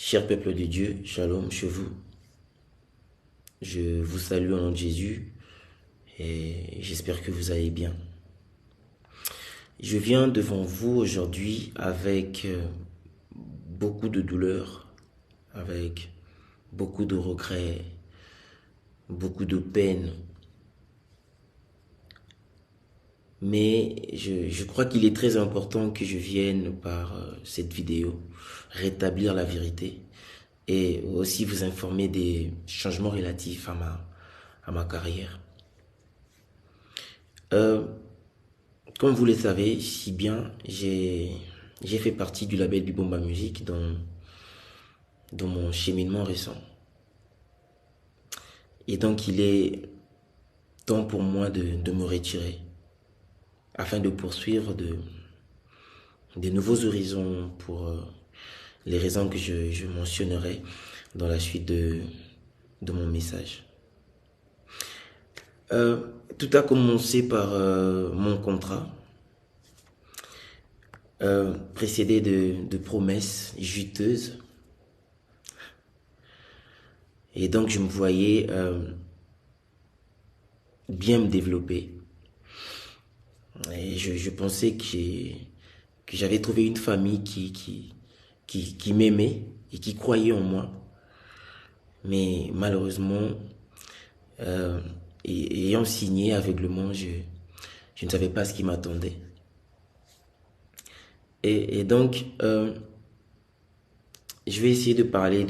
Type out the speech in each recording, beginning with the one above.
Cher peuple de Dieu, shalom chez vous. Je vous salue au nom de Jésus et j'espère que vous allez bien. Je viens devant vous aujourd'hui avec beaucoup de douleur, avec beaucoup de regrets, beaucoup de peine. Mais je crois qu'il est très important que je vienne par cette vidéo rétablir la vérité et aussi vous informer des changements relatifs à ma carrière. Comme vous le savez si bien, j'ai fait partie du label du Bomba Music dans mon cheminement récent. Et donc il est temps pour moi de me retirer afin de poursuivre de nouveaux horizons pour les raisons que je mentionnerai dans la suite de mon message. Tout a commencé par mon contrat, précédé de promesses juteuses. Et donc je me voyais bien me développer. Et je pensais que j'avais trouvé une famille qui m'aimait et qui croyait en moi. Mais malheureusement, ayant signé aveuglement, je ne savais pas ce qui m'attendait. Et donc, je vais essayer de parler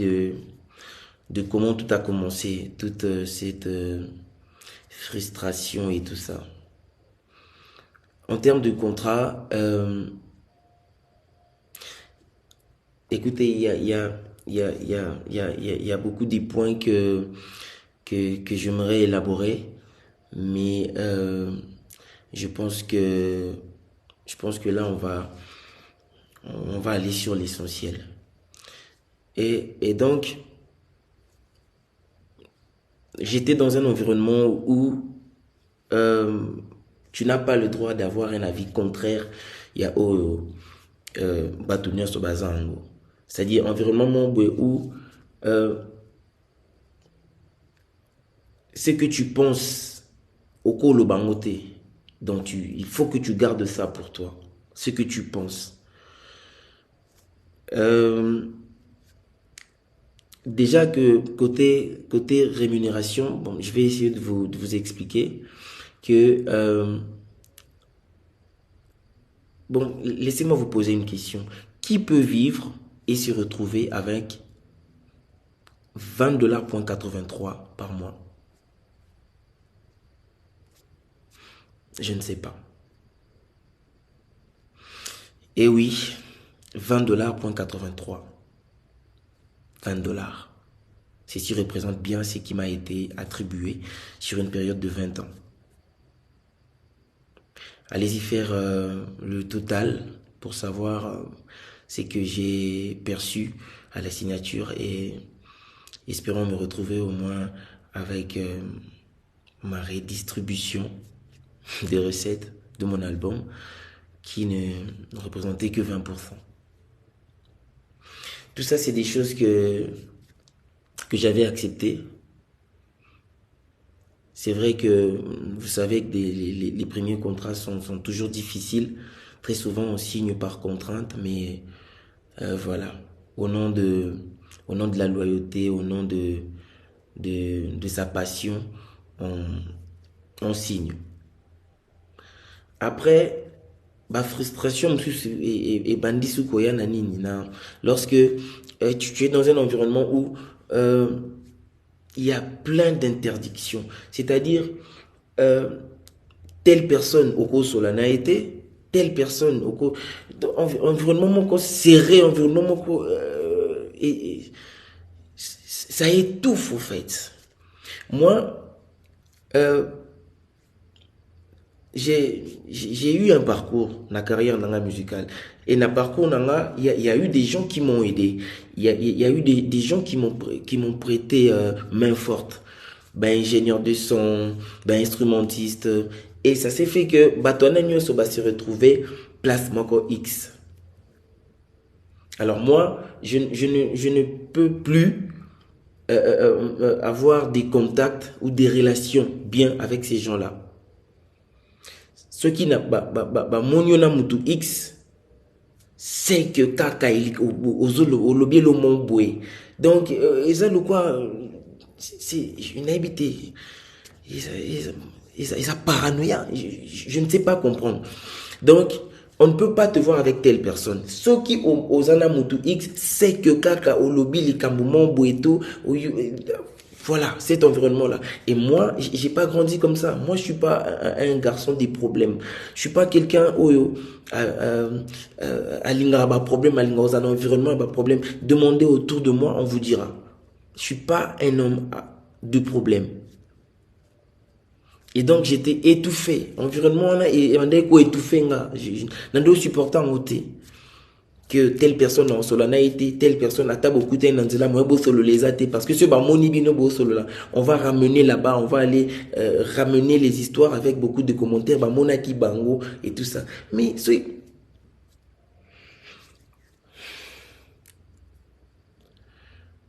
de comment tout a commencé, toute cette frustration et tout ça. En termes de contrat, écoutez, il y a beaucoup de points que j'aimerais élaborer, mais je pense que là on va aller sur l'essentiel. Et donc j'étais dans un environnement où tu n'as pas le droit d'avoir un avis contraire. Il y a Batunia Sobazango. C'est-à-dire environnement où ce que tu penses au colo bangote, donc il faut que tu gardes ça pour toi. Ce que tu penses. Déjà que côté rémunération, bon, je vais essayer de vous expliquer que bon, laissez-moi vous poser une question. Qui peut vivre et se retrouver avec 20,83 $ par mois? Je ne sais pas. Et oui, 20,83 $. 20 $. Ceci représente bien ce qui m'a été attribué sur une période de 20 ans. Allez-y faire le total pour savoir ce que j'ai perçu à la signature et espérons me retrouver au moins avec ma redistribution des recettes de mon album qui ne représentait que 20%. Tout ça, c'est des choses que j'avais acceptées. C'est vrai que vous savez que les premiers contrats sont toujours difficiles. Très souvent, on signe par contrainte, mais voilà, au nom de la loyauté, au nom de sa passion, on signe. Après, ma frustration et bandi sukoya na nini na lorsque tu es dans un environnement où il y a plein d'interdictions, c'est-à-dire telle personne au cours solana été, telle personne au cours environnement serré, environnement et ça étouffe au fait. Moi j'ai eu un parcours, la carrière dans la musicale. Et dans le parcours, il y a eu des gens qui m'ont aidé. Il y a eu des gens qui m'ont prêté main forte. Ben, ingénieur de son, ben, instrumentiste. Et ça s'est fait que, Batona Nyoso va se retrouver place Moko X. Alors moi, je ne peux plus avoir des contacts ou des relations bien avec ces gens-là. Ceux qui n'a pas moniona mutu X, c'est que kaka il au lobby le mon boy. Donc et ça le quoi c'est une habité. Ils a paranoïa. Je ne sais pas comprendre. Donc, on ne peut pas te voir avec telle personne. Ceux qui aux anamutu X, c'est que kaka au lobby les kambouman boeto, voilà, cet environnement-là. Et moi, j'ai pas grandi comme ça. Moi, je suis pas un garçon des problèmes. Je suis pas quelqu'un où à l'ingaba problème, à l'ingaba un environnement, pas problème. Demandez autour de moi, on vous dira. Je suis pas un homme de problème. Et donc j'étais étouffé. Environnement et on dit quoi étouffé nga. Nando supportant ôté que telle personne en solo n'a été telle personne a beaucoup de nanzela moi beau solo les athées parce que ce ba moni bino beau solo là. On va ramener là-bas, on va aller ramener les histoires avec beaucoup de commentaires ba monaki bango et tout ça. Mais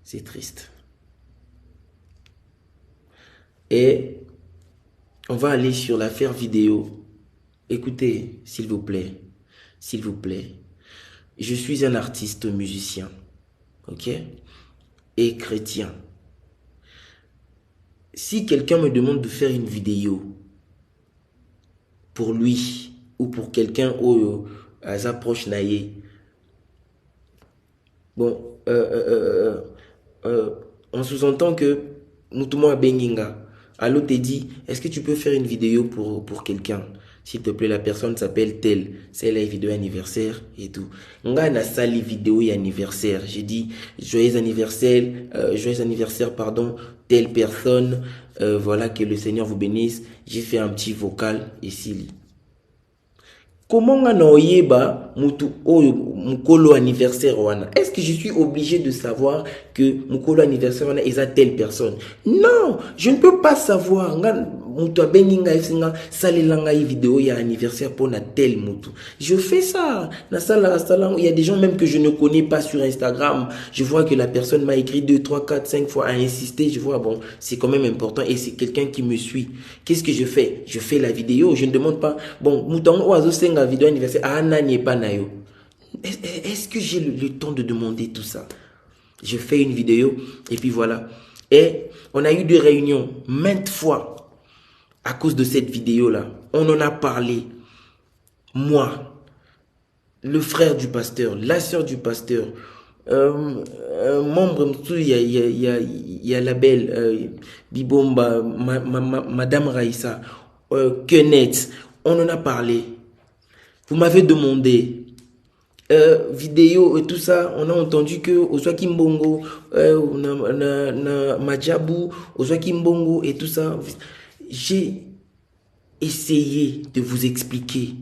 c'est triste. Et on va aller sur l'affaire vidéo. Écoutez, s'il vous plaît. S'il vous plaît. Je suis un artiste musicien. Ok? Et chrétien. Si quelqu'un me demande de faire une vidéo pour lui ou pour quelqu'un à sa proche naïe, bon, on sous-entend que Moutouma Benginga. Allo te dit, est-ce que tu peux faire une vidéo pour quelqu'un? S'il te plaît, la personne s'appelle telle. C'est la vidéo anniversaire et tout. Nga na sali vidéo anniversaire. J'ai dit, joyeux anniversaire, pardon, telle personne. Voilà, que le Seigneur vous bénisse. J'ai fait un petit vocal ici. Comment nga na oyeba mutu oyo mukolo anniversaire wana? Est-ce que je suis obligé de savoir que mukolo anniversaire wana est à telle personne? Non, je ne peux pas savoir. Nga mutu abengi nga esinga salela nga vidéo ya anniversaire pour na tel mutu. Je fais ça. Na sala il y a des gens même que je ne connais pas sur Instagram. Je vois que la personne m'a écrit 2, 3, 4, 5 fois, a insisté. Je vois, bon, c'est quand même important et c'est quelqu'un qui me suit. Qu'est-ce que je fais? Je fais la vidéo. Je ne demande pas, bon, mutango oazo senga vidéo anniversaire. Ah, nani pas nayo. Est-ce que j'ai le temps de demander tout ça? Je fais une vidéo et puis voilà. Et on a eu des réunions maintes fois à cause de cette vidéo-là. On en a parlé. Moi, le frère du pasteur, la sœur du pasteur, membre, il y a la belle Bibomba, Madame Raïssa, Kenneth, on en a parlé. Vous m'avez demandé vidéo et tout ça, on a entendu que Ozwaki Mbongo, Majabu, Ozwaki Mbongo et tout ça. J'ai essayé de vous expliquer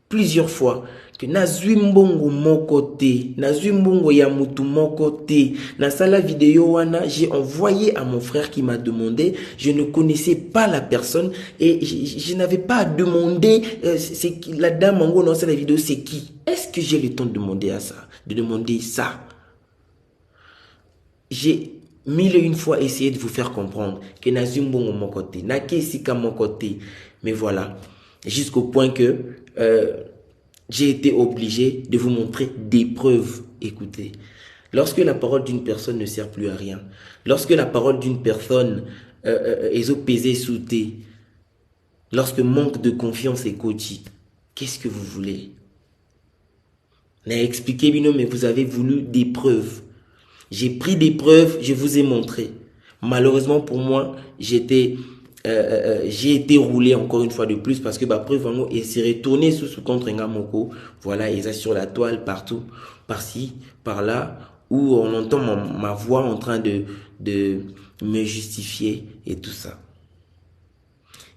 plusieurs fois que nazwi mbongo mon côté, nazwi mbongo ya mutu mon côté. Na sala vidéo wana, j'ai envoyé à mon frère qui m'a demandé, je ne connaissais pas la personne et je n'avais pas à demander c'est la dame en gros dans la vidéo c'est qui. Est-ce que j'ai le temps de demander à ça, de demander ça? J'ai mille et une fois essayé de vous faire comprendre que nazwi mbongo mon côté, na kesika mon côté, mais voilà, jusqu'au point que j'ai été obligé de vous montrer des preuves. Écoutez, lorsque la parole d'une personne ne sert plus à rien, lorsque la parole d'une personne est pesée sous thé, lorsque manque de confiance est coachée, qu'est-ce que vous voulez? N'a expliqué, mais vous avez voulu des preuves. J'ai pris des preuves, je vous ai montré. Malheureusement pour moi, j'ai été roulé encore une fois de plus parce que ma preuve et s'est retourné sous contre Ngamoko. Voilà, ils sont sur la toile partout, par-ci, par-là, où on entend ma voix en train de me justifier et tout ça.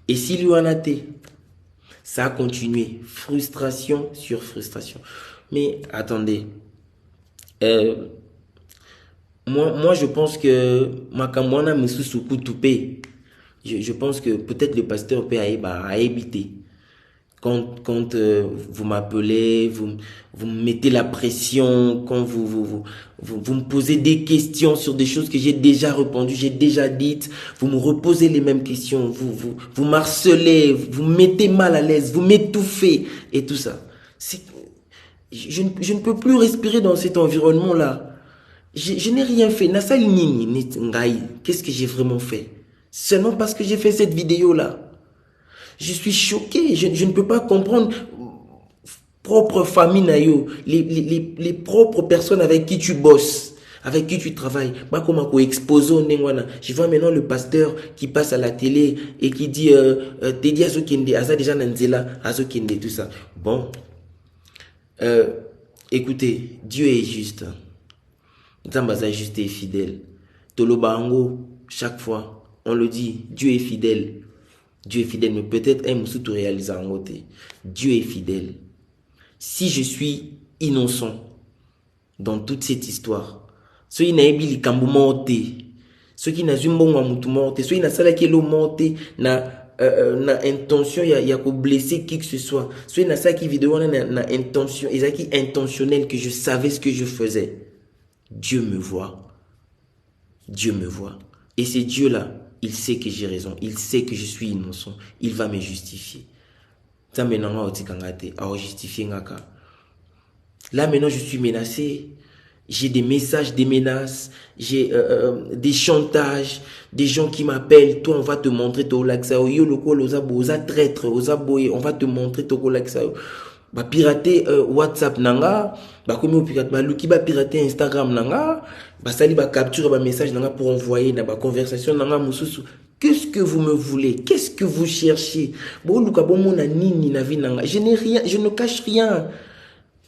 Et si lui en a été, ça a continué, frustration sur frustration. Mais attendez, moi je pense que Makamwana me sous-soukou toupé. Je pense que peut-être le pasteur peut a éviter. Quand vous m'appelez, vous me mettez la pression, quand vous me posez des questions sur des choses que j'ai déjà répondu, j'ai déjà dites, vous me reposez les mêmes questions, vous m'harcelez, vous me mettez mal à l'aise, vous m'étouffez et tout ça. Je ne peux plus respirer dans cet environnement-là. Je n'ai rien fait. Nasal Nini, Ngai, qu'est-ce que j'ai vraiment fait? Seulement parce que j'ai fait cette vidéo-là. Je suis choqué, je ne peux pas comprendre propre famille nayo, les propres personnes avec qui tu bosses, avec qui tu travailles. Bah comment qu'on expose nengwana. Je vois maintenant le pasteur qui passe à la télé et qui dit Teddy Azokende, Aza déjà Nanzela, Azokende, tout ça. Bon, euh, écoutez, Dieu est juste. Zambaza est juste et fidèle. Tolobango, chaque fois, on le dit, Dieu est fidèle. Dieu est fidèle, mais peut-être un moussou réaliser en côté. Dieu est fidèle. Si je suis innocent dans toute cette histoire, ceux qui n'ont pas kambu morté, ceux qui n'ont pas mutu morté, ceux qui n'ont pas kelo morté, na intention ya ko blesser qui que ce soit, ceux qui n'ont pas qui vidéo na intention, ils qui intentionnel que je savais ce que je faisais. Dieu me voit. Dieu me voit. Et c'est Dieu-là, il sait que j'ai raison. Il sait que je suis innocent. Il va me justifier. Là, maintenant, je suis menacé. J'ai des messages, des menaces. J'ai des chantages. Des gens qui m'appellent. Toi, on va te montrer ton laxao. Yo, le quoi, osa traître, osa boye. On va te montrer ton laxao. Ba pirater WhatsApp nanga, ba komi o pirate ba luki ba pirater Instagram nanga, ba sali ba capture ba message nanga pour envoyer na ba conversation nanga mususu. Qu'est-ce que vous me voulez? Qu'est-ce que vous cherchez? Bo luka bo mona nini na vie nanga. Je n'ai rien, je ne cache rien.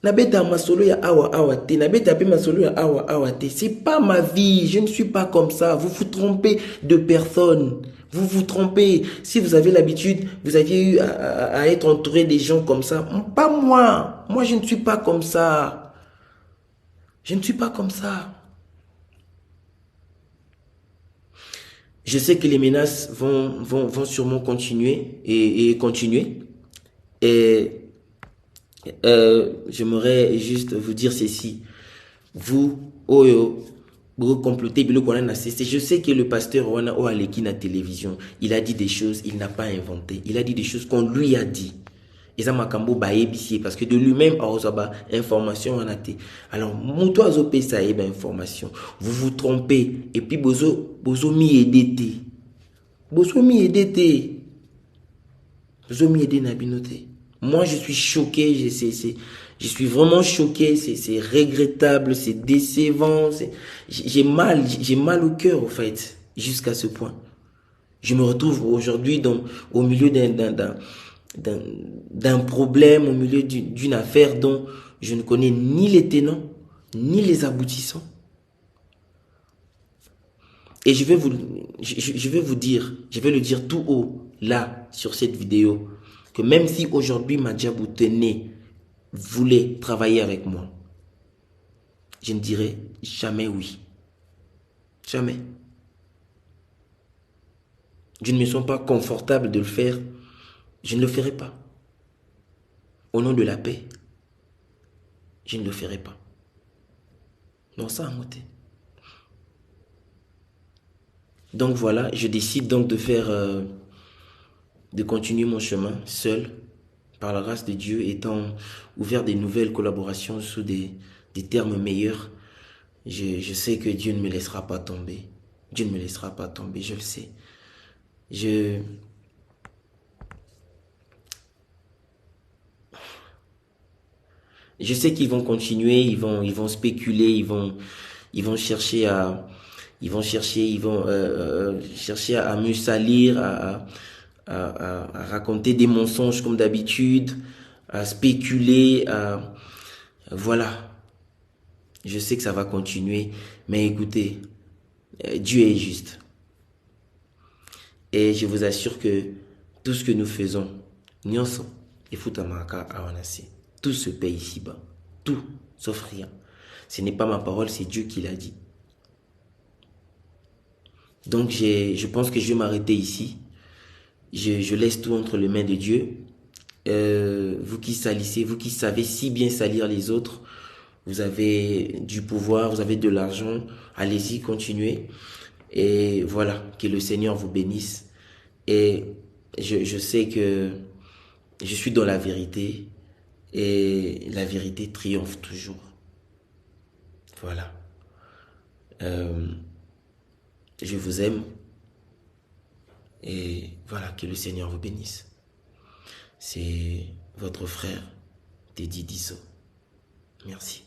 Na beta masolo ya awa te, na beta pe masolo ya awa te. C'est pas ma vie, je ne suis pas comme ça. Vous vous trompez de personne. Vous vous trompez. Si vous avez l'habitude, vous aviez eu à être entouré des gens comme ça. Pas moi. Moi, je ne suis pas comme ça. Je ne suis pas comme ça. Je sais que les menaces vont sûrement continuer et continuer. Et j'aimerais juste vous dire ceci. Vous, Oyo, vous complotez, je sais que le pasteur Wana Oaleki na télévision, il a dit des choses, il n'a pas inventé. Il a dit des choses qu'on lui a dit. Et ça m'a cambo parce que de lui-même a information en athée. Alors, mon toi zo ça information. Vous vous trompez et puis bozo mi edete. Bozo mi edete. Bozo mi edete na binote. Moi, je suis choqué, je suis vraiment choqué, c'est regrettable, c'est décevant, j'ai mal au cœur, en fait, jusqu'à ce point. Je me retrouve aujourd'hui au milieu d'un problème, au milieu d'une affaire dont je ne connais ni les tenants, ni les aboutissants. Et je vais vous dire, je vais le dire tout haut, là, sur cette vidéo, que même si aujourd'hui Madjabou tenait, voulait travailler avec moi, je ne dirais jamais oui. Jamais. Je ne me sens pas confortable de le faire. Je ne le ferai pas. Au nom de la paix, je ne le ferai pas. Non, ça a monté. Donc voilà, je décide donc de faire... de continuer mon chemin seul, par la grâce de Dieu, étant ouvert des nouvelles collaborations sous des termes meilleurs. Je sais que Dieu ne me laissera pas tomber. Dieu ne me laissera pas tomber, je le sais. Je sais qu'ils vont continuer, ils vont spéculer, ils vont chercher à chercher à me salir, à raconter des mensonges comme d'habitude, à spéculer, voilà. Je sais que ça va continuer, mais écoutez, Dieu est juste. Et je vous assure que tout ce que nous faisons, nyonso, et futamaka awanasi, tout se paye ici-bas. Tout, sauf rien. Ce n'est pas ma parole, c'est Dieu qui l'a dit. Donc je pense que je vais m'arrêter ici. Je laisse tout entre les mains de Dieu. Vous qui salissez, vous qui savez si bien salir les autres, vous avez du pouvoir, vous avez de l'argent, allez-y, continuez. Et voilà, que le Seigneur vous bénisse. Et je sais que je suis dans la vérité et la vérité triomphe toujours. Voilà. Euh, je vous aime et voilà, que le Seigneur vous bénisse. C'est votre frère, Teddy Disso. Merci.